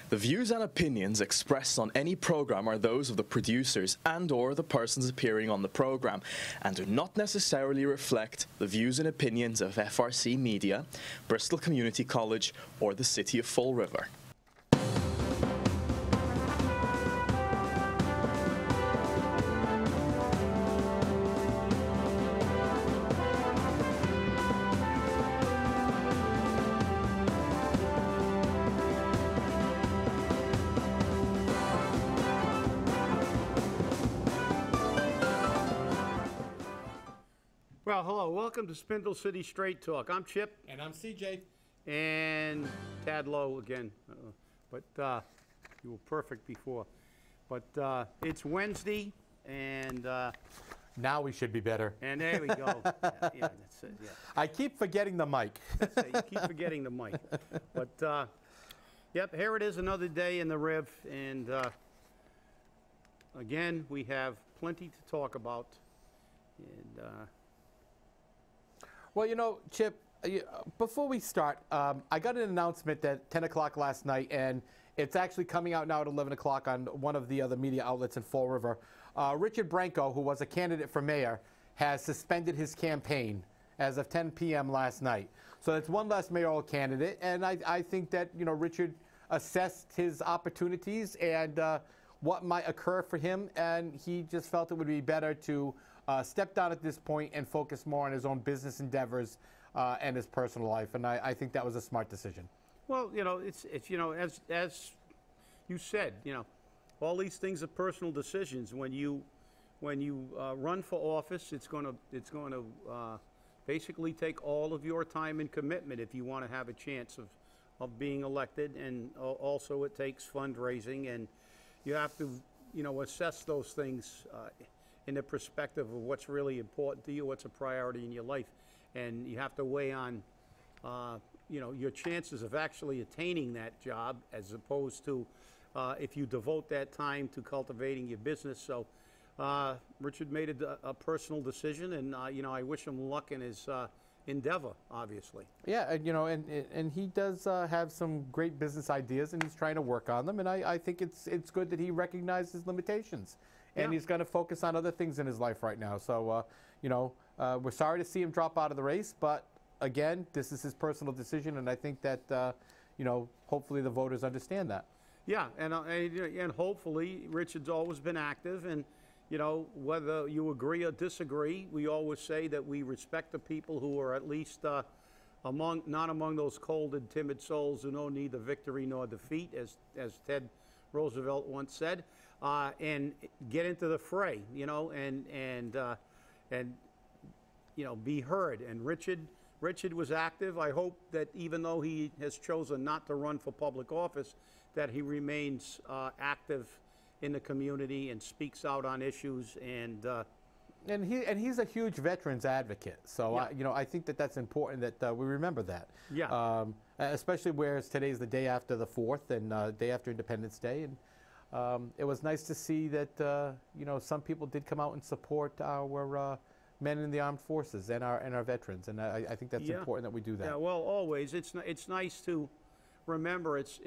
The views and opinions expressed on any program are those of the producers and/or the persons appearing on the program and do not necessarily reflect the views and opinions of FRC Media, Bristol Community College, or the City of Fall River. Well, hello. Welcome to Spindle City Straight Talk. I'm Chip. And I'm CJ. And Tad Lowe again. But you were perfect before. But it's Wednesday, and Now we should be better. and there we go. Yeah, that's it. Yeah, I keep forgetting the mic. that's it. You keep forgetting the mic. But yep, here it is, another day in the Riv, and again we have plenty to talk about. And Well, you know, Chip, before we start, I got an announcement at 10 o'clock last night, and it's actually coming out now at 11 o'clock on one of the other media outlets in Fall River. Richard Branco, who was a candidate for mayor, has suspended his campaign as of 10 p.m. last night. So that's one less mayoral candidate, and I think that, you know, Richard assessed his opportunities and what might occur for him, and he just felt it would be better to step down at this point and focus more on his own business endeavors and his personal life, and I think that was a smart decision. well, you know, it's you know, as you said, you know, all these things are personal decisions. When you run for office, it's going to basically take all of your time and commitment if you want to have a chance of being elected, and also it takes fundraising, and you have to, you know, assess those things in the perspective of what's really important to you, what's a priority in your life, and you have to weigh on, you know, your chances of actually attaining that job as opposed to if you devote that time to cultivating your business. So Richard made a personal decision, and you know, I wish him luck in his endeavor, obviously. Yeah, and, you know, and he does have some great business ideas, and he's trying to work on them, and I think it's good that he recognizes his limitations. And Yeah. he's going to focus on other things in his life right now. So, you know, we're sorry to see him drop out of the race, but again, this is his personal decision, and I think that, you know, hopefully the voters understand that. Yeah, and hopefully Richard's always been active, and you know, whether you agree or disagree, we always say that we respect the people who are at least not among those cold and timid souls who know neither victory nor defeat, as Ted Roosevelt once said, and get into the fray, you know, and you know, be heard. And Richard was active. I hope that even though he has chosen not to run for public office, that he remains active in the community and speaks out on issues. And he's a huge veterans advocate. So, Yeah. you know, I think that that's important that we remember that. Yeah. Especially whereas today's the day after the 4th and day after Independence Day. And it was nice to see that, you know, some people did come out and support our men in the armed forces and our veterans. And I think that's Yeah. important that we do that. Yeah, well, always. It's nice to remember it's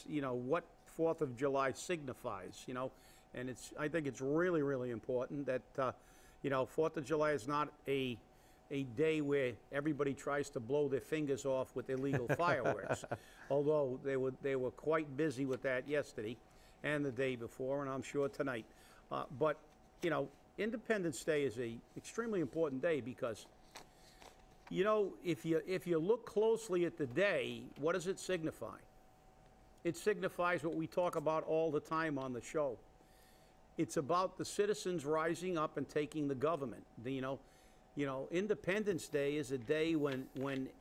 you know, what 4th of July signifies, you know, and I think it's really, really important that, you know, 4th of July is not a day where everybody tries to blow their fingers off with illegal fireworks, although they were quite busy with that yesterday and the day before, and I'm sure tonight. But, you know, Independence Day is a extremely important day because, you know, if you look closely at the day, what does it signify? It signifies what we talk about all the time on the show. It's about the citizens rising up and taking the government. You know, Independence Day is a day when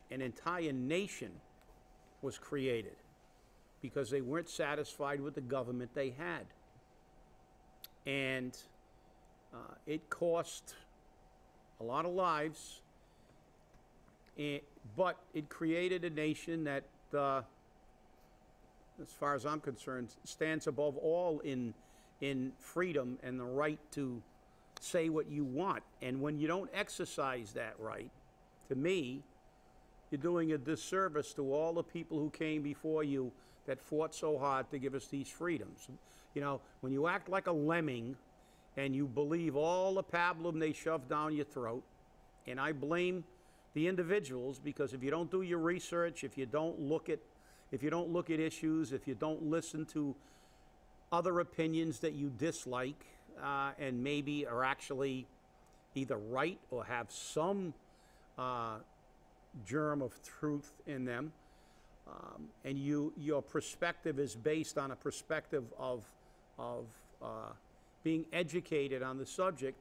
an entire nation was created because they weren't satisfied with the government they had. And it cost a lot of lives, but it created a nation that, as far as I'm concerned, stands above all in freedom and the right to say what you want. And when you don't exercise that right, to me, you're doing a disservice to all the people who came before you that fought so hard to give us these freedoms. You know, when you act like a lemming and you believe all the pablum they shove down your throat, and I blame the individuals, because if you don't do your research, if you don't look at issues, if you don't listen to other opinions that you dislike and maybe are actually either right or have some germ of truth in them, and your perspective is based on a perspective of being educated on the subject,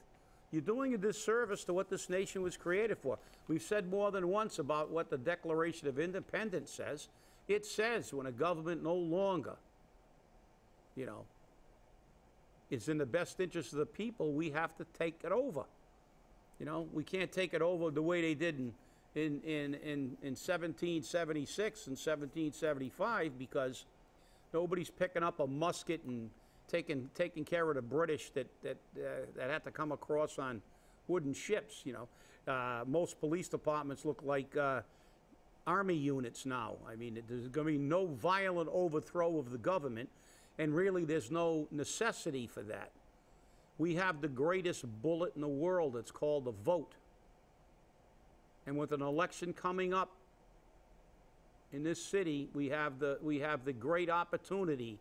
you're doing a disservice to what this nation was created for. We've said more than once about what the Declaration of Independence says. It says when a government no longer, you know, is in the best interest of the people, we have to take it over. You know, we can't take it over the way they did in 1776 and 1775, because nobody's picking up a musket and taking care of the British that had to come across on wooden ships. You know, most police departments look like army units now. I mean, there's going to be no violent overthrow of the government, and really there's no necessity for that. We have the greatest bullet in the world. It's called the vote. And with an election coming up in this city, we have the great opportunity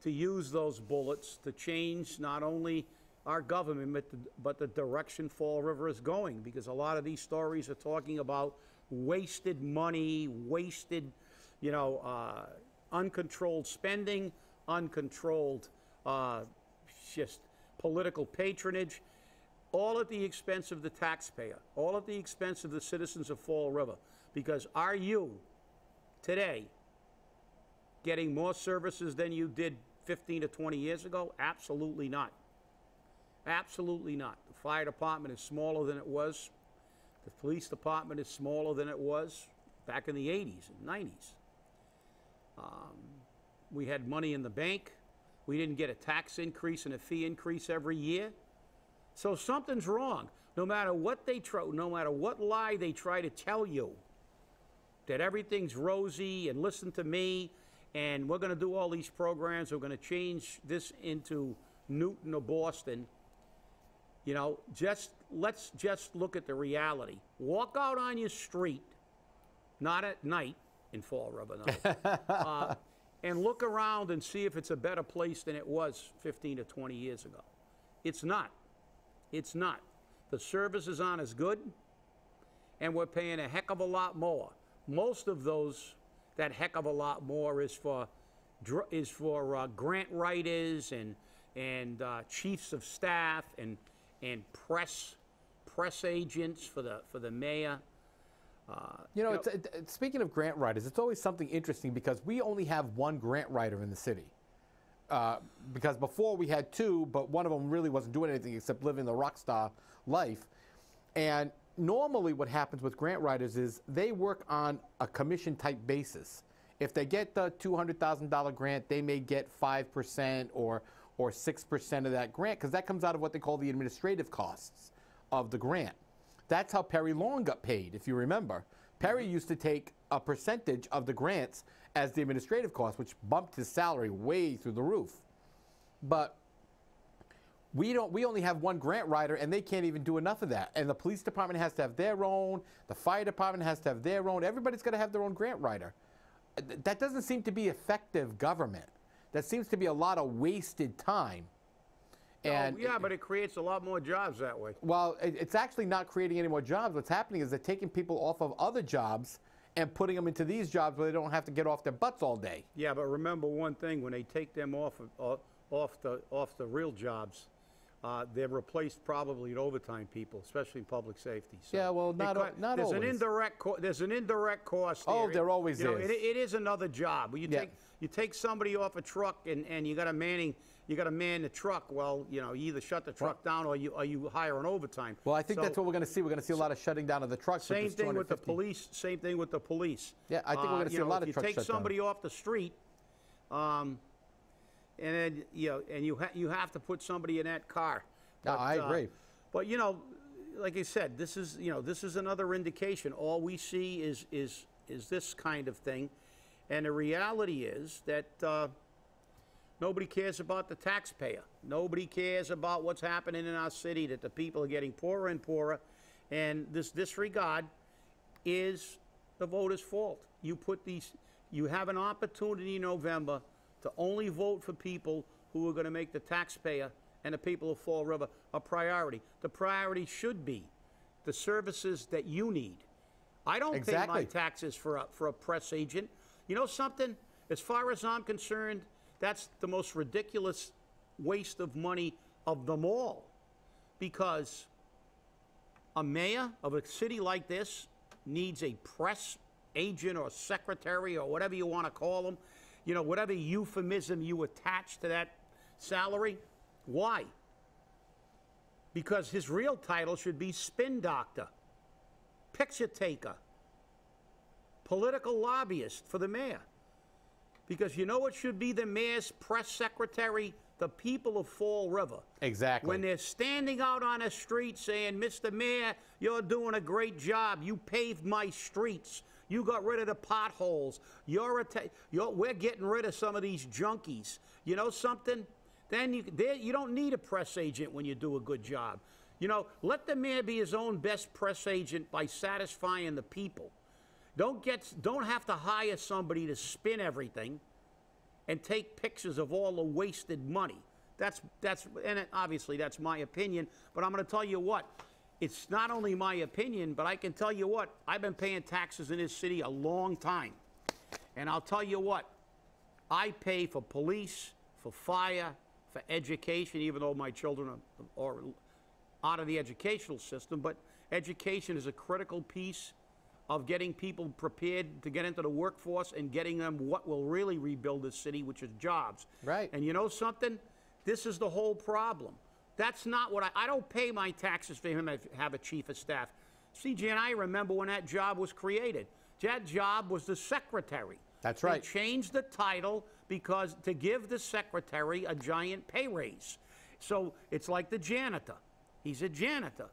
to use those bullets to change not only our government, but the direction Fall River is going, because a lot of these stories are talking about wasted money, wasted, you know, uncontrolled spending, uncontrolled just political patronage, all at the expense of the taxpayer, all at the expense of the citizens of Fall River. Because are you today getting more services than you did 15 to 20 years ago? Absolutely not. Absolutely not. The fire department is smaller than it was. The police department is smaller than it was back in the 80s and 90s. We had money in the bank. We didn't get a tax increase and a fee increase every year. So something's wrong. No matter what no matter what lie they try to tell you, that everything's rosy and listen to me, and we're going to do all these programs, we're going to change this into Newton or Boston. You know, let's just look at the reality. Walk out on your street, not at night in Fall River, no, and look around and see if it's a better place than it was 15 to 20 years ago. It's not. It's not. The services aren't as good, and we're paying a heck of a lot more. Most of that heck of a lot more is for grant writers and chiefs of staff and press agents for the mayor. You know, speaking of grant writers, it's always something interesting, because we only have one grant writer in the city. Because before we had two, but one of them really wasn't doing anything except living the rock star life. And normally what happens with grant writers is they work on a commission type basis. If they get the $200,000 grant, they may get 5% or 6% of that grant, because that comes out of what they call the administrative costs of the grant. That's how Perry Long got paid, if you remember. Perry used to take a percentage of the grants as the administrative cost, which bumped his salary way through the roof. But we only have one grant writer, and they can't even do enough of that. And the police department has to have their own, the fire department has to have their own, everybody's got to have their own grant writer. That doesn't seem to be effective government. That seems to be a lot of wasted time. And yeah, but it creates a lot more jobs that way. Well, it's actually not creating any more jobs. What's happening is they're taking people off of other jobs and putting them into these jobs where they don't have to get off their butts all day. Yeah, but remember one thing: when they take them off the real jobs, they're replaced probably with overtime people, especially in public safety. So yeah, well, not there's always. There's an indirect cost. Oh, there. there always is. It is another job. You take somebody off a truck and you got a manning. You got to man the truck. Well, you know, you either shut the truck down or you hire an overtime. Well, I think that's what we're going to see. We're going to see a lot of shutting down of the trucks. Same thing with the police. Same thing with the police. Yeah, I think we're going to see a lot of trucks shut down. If you take somebody off the street, and then you have to put somebody in that car. But, I agree. But you know, like I said, this is another indication. All we see is this kind of thing, And the reality is that nobody cares about the taxpayer. Nobody cares about what's happening in our city, that the people are getting poorer and poorer. And this disregard is the voters' fault. You have an opportunity in November to only vote for people who are going to make the taxpayer and the people of Fall River a priority. The priority should be the services that you need. I don't pay my taxes for a press agent. You know something? As far as I'm concerned, that's the most ridiculous waste of money of them all. Because a mayor of a city like this needs a press agent or secretary or whatever you want to call them, you know, whatever euphemism you attach to that salary. Why? Because his real title should be spin doctor, picture taker, political lobbyist for the mayor. Because you know what should be the mayor's press secretary? The people of Fall River. Exactly. When they're standing out on the street saying, Mr. Mayor, you're doing a great job. You paved my streets. You got rid of the potholes. We're getting rid of some of these junkies. You know something? Then you don't need a press agent when you do a good job. You know, let the mayor be his own best press agent by satisfying the people. Don't have to hire somebody to spin everything and take pictures of all the wasted money. Obviously that's my opinion, but I'm going to tell you what. It's not only my opinion, but I can tell you what, I've been paying taxes in this city a long time. And I'll tell you what, I pay for police, for fire, for education, even though my children are out of the educational system, but education is a critical piece of getting people prepared to get into the workforce and getting them what will really rebuild the city, which is jobs. Right. And you know something? This is the whole problem. That's not what I don't pay my taxes for him to have a chief of staff. CJ and I remember when that job was created. That job was the secretary. That's right. They changed the title because to give the secretary a giant pay raise. So it's like the janitor. He's a janitor.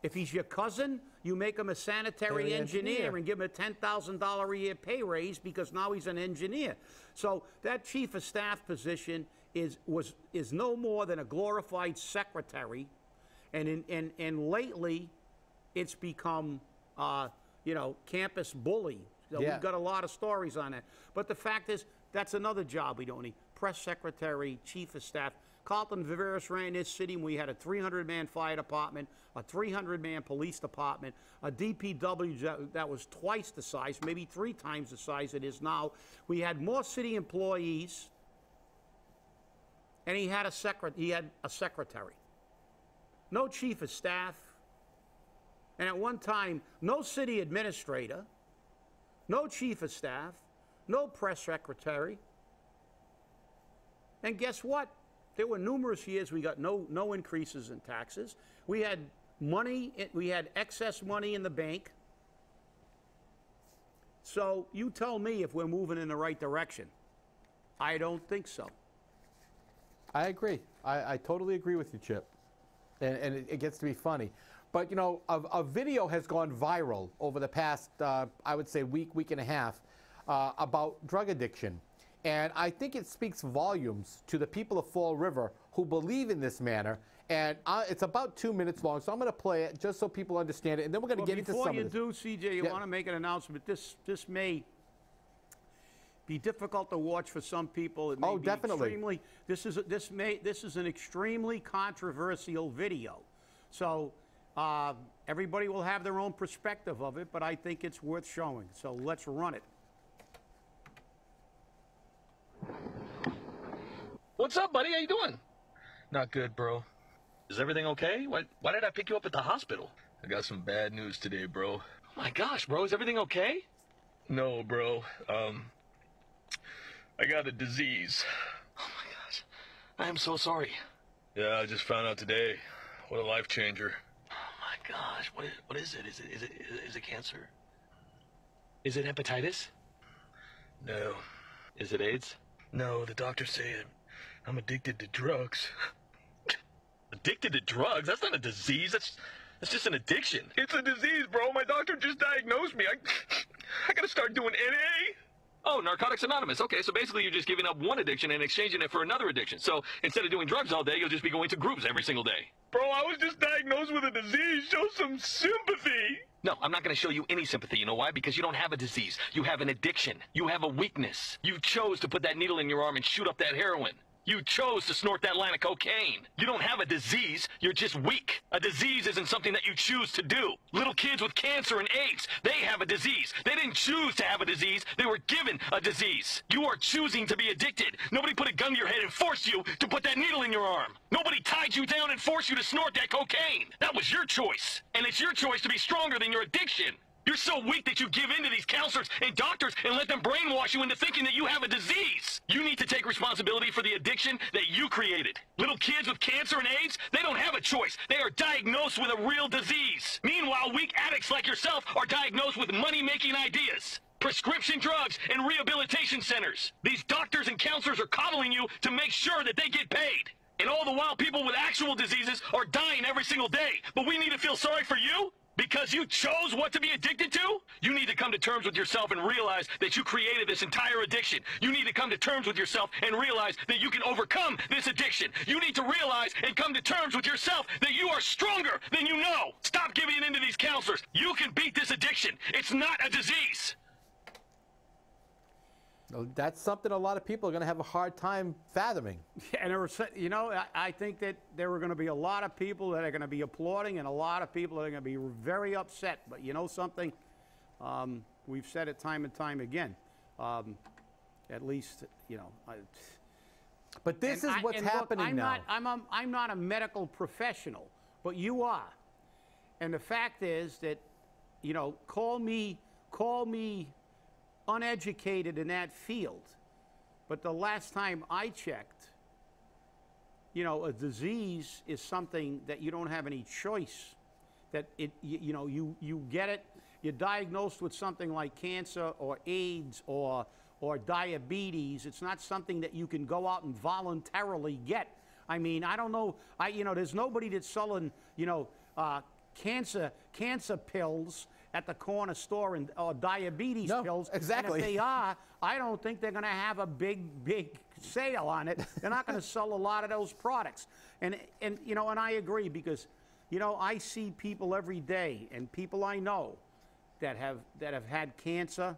If he's your cousin, you make him a sanitary engineer and give him a $10,000 a year pay raise because now he's an engineer. So that chief of staff position is no more than a glorified secretary, and lately it's become campus bully. So yeah. We've got a lot of stories on that. But the fact is, that's another job we don't need. Press secretary, chief of staff. Carlton Viveris ran this city and we had a 300-man fire department, a 300-man police department, a DPW that was twice the size, maybe 3 times the size it is now. We had more city employees, and he had a secretary. No chief of staff, and at one time, no city administrator, no chief of staff, no press secretary. And guess what? There were numerous years we got no increases in taxes. We had money, we had excess money in the bank. So you tell me if we're moving in the right direction. I don't think so. I agree. I totally agree with you, Chip. And it gets to be funny. But, you know, a video has gone viral over the past, I would say, week and a half about drug addiction. And I think it speaks volumes to the people of Fall River who believe in this manner. And it's about 2 minutes long, so I'm going to play it just so people understand it. And then we're going to get into some of this. Before you do, CJ, you want to make an announcement. This may be difficult to watch for some people. It may be definitely. This is an extremely controversial video. So everybody will have their own perspective of it, but I think it's worth showing. So let's run it. What's up, buddy? How you doing? Not good, bro. Is everything okay? Why did I pick you up at the hospital? I got some bad news today, bro. Oh my gosh, bro. Is everything okay? No, bro. I got a disease. Oh my gosh. I am so sorry. Yeah, I just found out today. What a life changer. Oh my gosh. What is it? Is it cancer? Is it hepatitis? No. Is it AIDS? No, the doctor said I'm addicted to drugs. Addicted to drugs? That's not a disease. That's just an addiction. It's a disease, bro. My doctor just diagnosed me. I gotta start doing NA. Oh, Narcotics Anonymous. Okay, so basically you're just giving up one addiction and exchanging it for another addiction. So instead of doing drugs all day, you'll just be going to groups every single day. Bro, I was just diagnosed with a disease. Show some sympathy. No, I'm not going to show you any sympathy. You know why? Because you don't have a disease. You have an addiction. You have a weakness. You chose to put that needle in your arm and shoot up that heroin. You chose to snort that line of cocaine. You don't have a disease, you're just weak. A disease isn't something that you choose to do. Little kids with cancer and AIDS, they have a disease. They didn't choose to have a disease, they were given a disease. You are choosing to be addicted. Nobody put a gun to your head and forced you to put that needle in your arm. Nobody tied you down and forced you to snort that cocaine. That was your choice. And it's your choice to be stronger than your addiction. You're so weak that you give in to these counselors and doctors and let them brainwash you into thinking that you have a disease. You need to take responsibility for the addiction that you created. Little kids with cancer and AIDS, they don't have a choice. They are diagnosed with a real disease. Meanwhile, weak addicts like yourself are diagnosed with money-making ideas. Prescription drugs and rehabilitation centers. These doctors and counselors are coddling you to make sure that they get paid. And all the while, people with actual diseases are dying every single day. But we need to feel sorry for you? Because you chose what to be addicted to? You need to come to terms with yourself and realize that you created this entire addiction. You need to come to terms with yourself and realize that you can overcome this addiction. You need to realize and come to terms with yourself that you are stronger than you know. Stop giving in to these counselors. You can beat this addiction. It's not a disease. That's something a lot of people are going to have a hard time fathoming. And there were, you know, I think that there were going to be a lot of people that are going to be applauding and a lot of people that are going to be very upset. But you know something? We've said it time and time again. At least, you know. But this is what's happening now. I'm not a medical professional, but you are. And the fact is that, you know, call me uneducated in that field, but the last time I checked, you know, a disease is something that you don't have any choice. That you know, you get it, you're diagnosed with something like cancer or AIDS or diabetes. It's not something that you can go out and voluntarily get. I mean, I don't know. You know, there's nobody that's selling, you know, cancer pills at the corner store or diabetes pills. Exactly. And if they are, I don't think they're going to have a big sale on it. They're not going to sell a lot of those products. And you know, and I agree because, you know, I see people every day and people I know that have had cancer,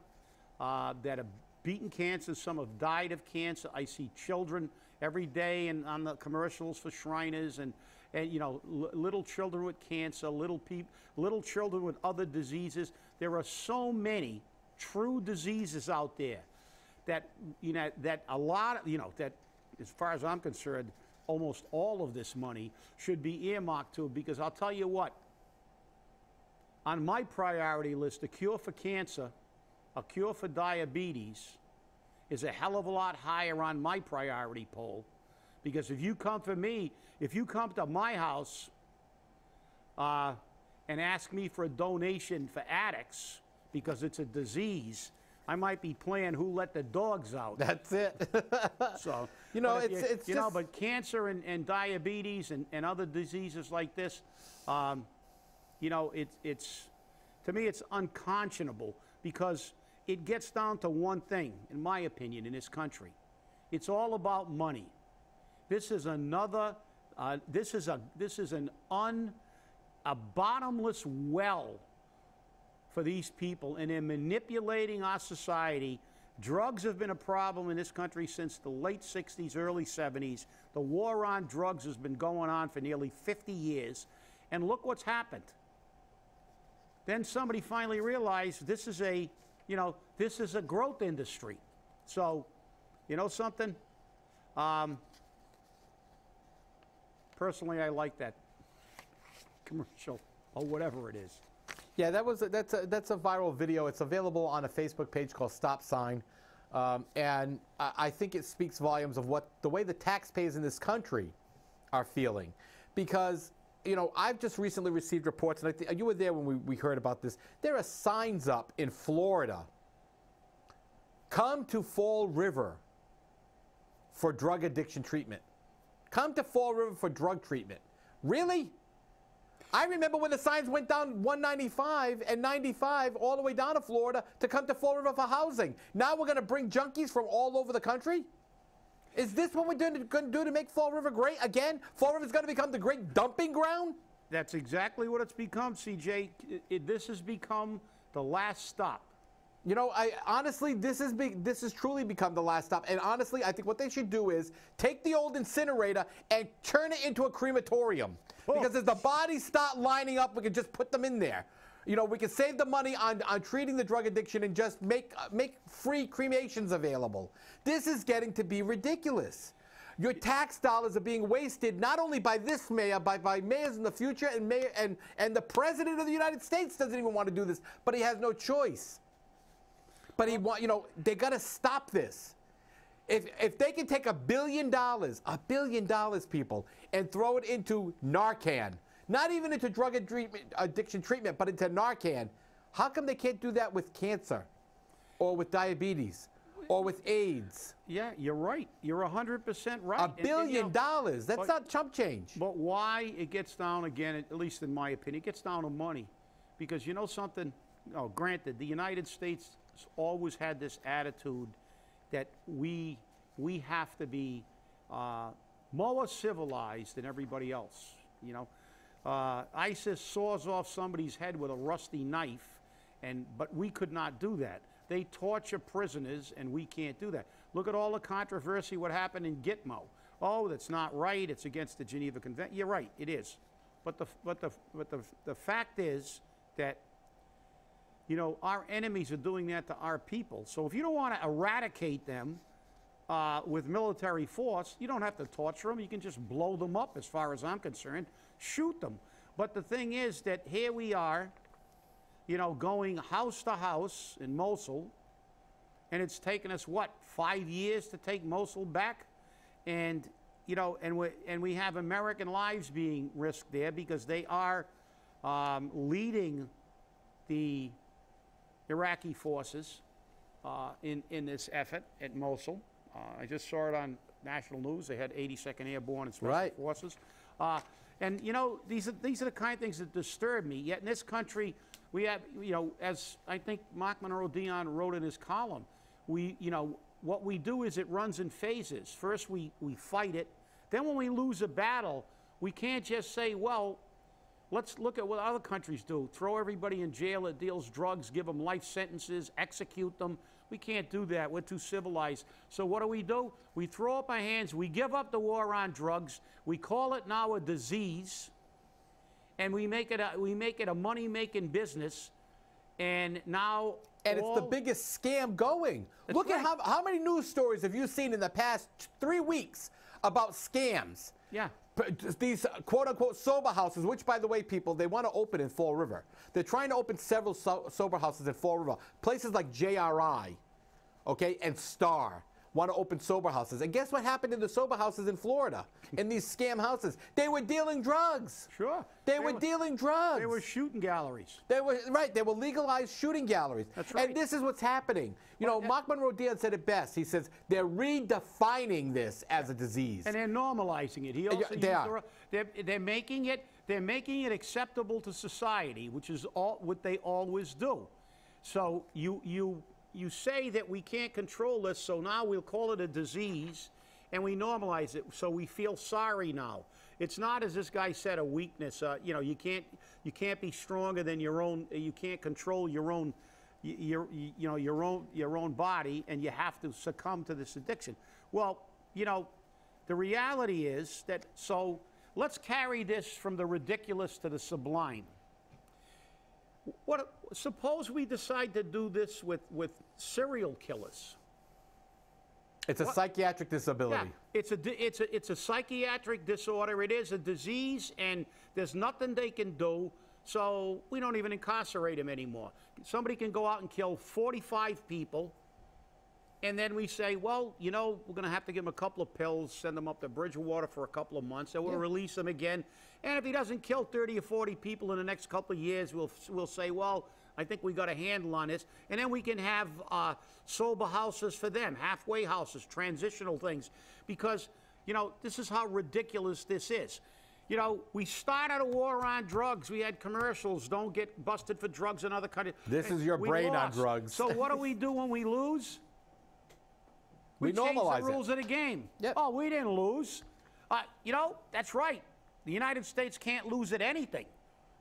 that have beaten cancer. Some have died of cancer. I see children every day and on the commercials for Shriners and you know, little children with cancer, little children with other diseases. There are so many true diseases out there that, you know, that a lot of, you know, that as far as I'm concerned, almost all of this money should be earmarked to, because I'll tell you what, on my priority list, a cure for cancer, a cure for diabetes is a hell of a lot higher on my priority poll. Because if you come for me, if you come to my house and ask me for a donation for addicts because it's a disease, I might be playing Who Let the Dogs Out. That's it. So, you know, it's you just, know, but cancer and diabetes and other diseases like this, you know, it's to me it's unconscionable because it gets down to one thing, in my opinion, in this country. It's all about money. This is another. This is a bottomless well for these people, and they're manipulating our society. Drugs have been a problem in this country since the late 60s, early 70s. The war on drugs has been going on for nearly 50 years, and look what's happened. Then somebody finally realized this is a, you know, this is a growth industry. So, you know something? Personally, I like that commercial or whatever it is. Yeah, that's a viral video. It's available on a Facebook page called Stop Sign, and I think it speaks volumes of the way the taxpayers in this country are feeling, because you know, I've just recently received reports, and you were there when we heard about this. There are signs up in Florida. Come to Fall River for drug addiction treatment. Come to Fall River for drug treatment. Really? I remember when the signs went down 195 and 95 all the way down to Florida to come to Fall River for housing. Now we're going to bring junkies from all over the country? Is this what we're going to do to make Fall River great again? Fall River is going to become the great dumping ground? That's exactly what it's become, CJ. This has become the last stop. You know, honestly, this has truly become the last stop. And honestly, I think what they should do is take the old incinerator and turn it into a crematorium. Oh. Because as the bodies start lining up, we can just put them in there. You know, we can save the money on treating the drug addiction and just make free cremations available. This is getting to be ridiculous. Your tax dollars are being wasted not only by this mayor, but by mayors in the future, and the president of the United States doesn't even want to do this, but he has no choice. But they got to stop this. If they can take $1 billion, people, and throw it into Narcan, not even into drug addiction treatment, but into Narcan, how come they can't do that with cancer, or with diabetes, or with AIDS? Yeah, you're right. You're 100% right. $1 billion. That's not chump change. But why it gets down again, at least in my opinion, it gets down to money, because you know something. Oh, granted, the United States always had this attitude that we have to be more civilized than everybody else. You know, ISIS saws off somebody's head with a rusty knife, but we could not do that. They torture prisoners, and we can't do that. Look at all the controversy, what happened in Gitmo. Oh, that's not right. It's against the Geneva Convention. You're right, it is. But the fact is that, you know, our enemies are doing that to our people. So if you don't want to eradicate them with military force, you don't have to torture them. You can just blow them up, as far as I'm concerned. Shoot them. But the thing is that here we are, you know, going house to house in Mosul, and it's taken us, what, 5 years to take Mosul back? And, you know, and we have American lives being risked there because they are leading the Iraqi forces in this effort at Mosul. I just saw it on national news. They had 82nd Airborne and Special Forces. And, you know, these are the kind of things that disturb me. Yet in this country, we have, you know, as I think Mark Monroe Dion wrote in his column, you know, what we do is it runs in phases. First, we fight it. Then when we lose a battle, we can't just say, well, let's look at what other countries do. Throw everybody in jail that deals drugs, give them life sentences, execute them. We can't do that. We're too civilized. So what do? We throw up our hands. We give up the war on drugs. We call it now a disease, and we make it a money-making business. And now, and it's the biggest scam going. Look at how many news stories have you seen in the past 3 weeks about scams? Yeah. These quote-unquote sober houses, which, by the way, people, they want to open in Fall River. They're trying to open several sober houses in Fall River. Places like JRI, okay, and Star want to open sober houses. And guess what happened in the sober houses in Florida, in these scam houses? They were dealing drugs. Sure. They were dealing drugs. They were shooting galleries. They were, right, they were legalized shooting galleries. That's right. And this is what's happening. You know, Mark Monroe Dion said it best. He says they're redefining this as a disease. And they're normalizing it. He also they're making it acceptable to society, which is what they always do. So you say that we can't control this, so now we'll call it a disease, and we normalize it, so we feel sorry now. It's not, as this guy said, a weakness. You know, you can't be stronger than your own. You can't control your own, your own body, and you have to succumb to this addiction. Well, you know, the reality is that. So let's carry this from the ridiculous to the sublime. Suppose we decide to do this with serial killers. It's a psychiatric disability. Yeah, it's a psychiatric disorder. It is a disease, and there's nothing they can do. So we don't even incarcerate them anymore. Somebody can go out and kill 45 people, and then we say, well, you know, we're going to have to give him a couple of pills, send them up to Bridgewater for a couple of months, and we'll release him again. And if he doesn't kill 30 or 40 people in the next couple of years, we'll say, well, I think we got a handle on this. And then we can have sober houses for them, halfway houses, transitional things. Because, you know, this is how ridiculous this is. You know, we started a war on drugs. We had commercials, don't get busted for drugs in other countries. This is your We brain on lost. drugs. So what do we do when we lose? We change normalize the rules of the game. Yep. Oh, we didn't lose. You know, that's right. The United States can't lose at anything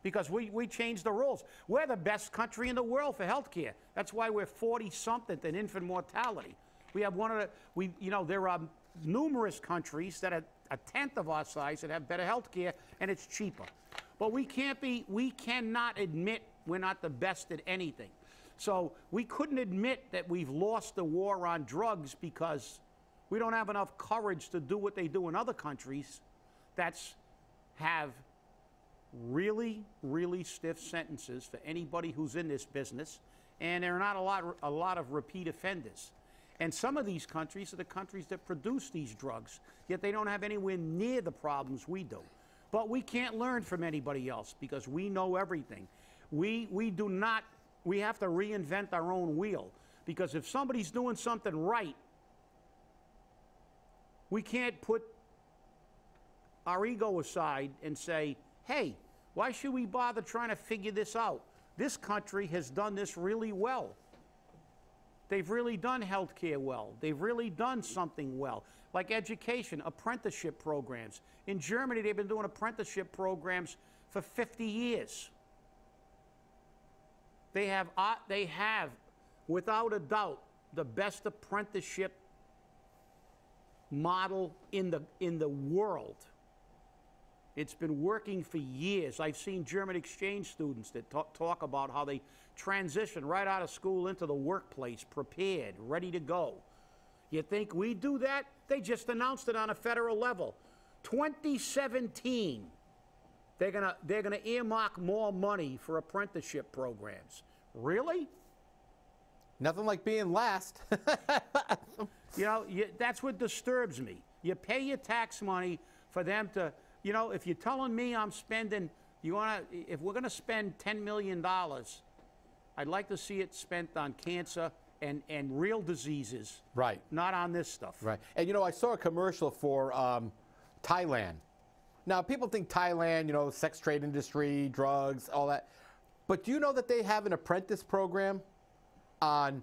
because we changed the rules. We're the best country in the world for health care. That's why we're 40-something in infant mortality. We have one of the, you know, there are numerous countries that are a tenth of our size that have better health care, and it's cheaper. But we cannot admit we're not the best at anything. So we couldn't admit that we've lost the war on drugs because we don't have enough courage to do what they do in other countries that have really, really stiff sentences for anybody who's in this business, and there are not a lot of repeat offenders. And some of these countries are the countries that produce these drugs, yet they don't have anywhere near the problems we do. But we can't learn from anybody else because we know everything. We have to reinvent our own wheel, because if somebody's doing something right, we can't put our ego aside and say, hey, why should we bother trying to figure this out? This country has done this really well. They've really done healthcare well. They've really done something well, like education, apprenticeship programs. In Germany, they've been doing apprenticeship programs for 50 years. They have, without a doubt, the best apprenticeship model in the world. It's been working for years. I've seen German exchange students that talk about how they transition right out of school into the workplace, prepared, ready to go. You think we do that? They just announced it on a federal level. 2017, they're gonna earmark more money for apprenticeship programs. Really? Nothing like being last. You know, that's what disturbs me. You pay your tax money for them to, you know, if you're telling me I'm spending, if we're going to spend $10 million, I'd like to see it spent on cancer and real diseases. Right. Not on this stuff. Right. And, you know, I saw a commercial for Thailand. Now, people think Thailand, you know, sex trade industry, drugs, all that. But do you know that they have an apprentice program on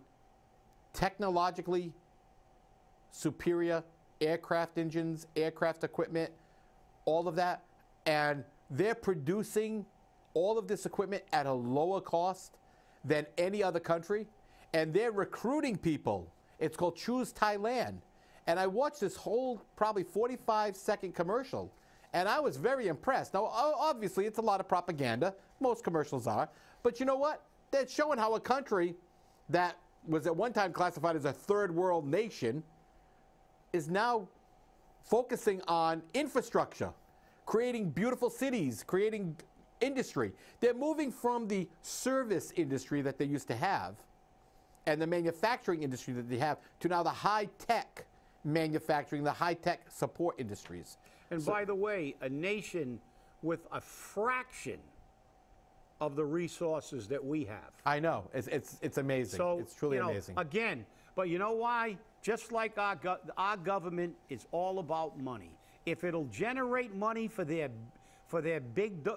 technologically superior aircraft engines, aircraft equipment, all of that, and they're producing all of this equipment at a lower cost than any other country, and they're recruiting people. It's called Choose Thailand. And I watched this whole probably 45-second commercial, and I was very impressed. Now, obviously, it's a lot of propaganda. Most commercials are. But you know what? They're showing how a country that was at one time classified as a third world nation is now focusing on infrastructure, creating beautiful cities, creating industry. They're moving from the service industry that they used to have and the manufacturing industry that they have to now the high-tech manufacturing, the high-tech support industries. And by the way, a nation with a fraction of the resources that we have. I know. It's amazing. So, it's truly you know, amazing. Again, but you know why? Just like our government is all about money. If it'll generate money for their big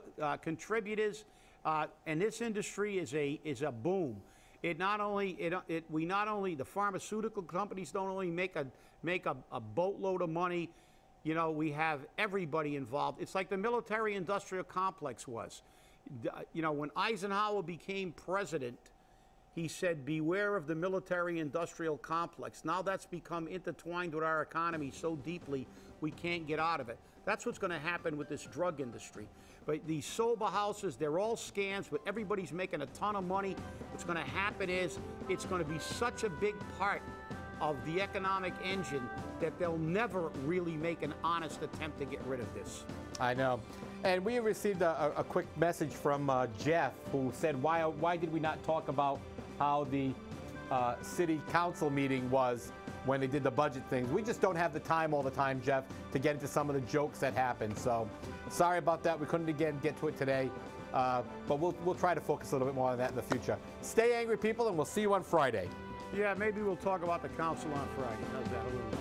contributors, and this industry is a boom. The pharmaceutical companies don't only make a boatload of money. You know, we have everybody involved. It's like the military-industrial complex was. You know, when Eisenhower became president, he said, beware of the military-industrial complex. Now that's become intertwined with our economy so deeply we can't get out of it. That's what's going to happen with this drug industry. But these sober houses, they're all scams, but everybody's making a ton of money. What's going to happen is it's going to be such a big part of the economic engine that they'll never really make an honest attempt to get rid of this. I know. And we received a quick message from Jeff, who said, why did we not talk about how the city council meeting was when they did the budget things? We just don't have the time all the time, Jeff, to get into some of the jokes that happened. So sorry about that. We couldn't, again, get to it today. But we'll try to focus a little bit more on that in the future. Stay angry, people, and we'll see you on Friday. Yeah, maybe we'll talk about the council on Friday. How's that a little bit?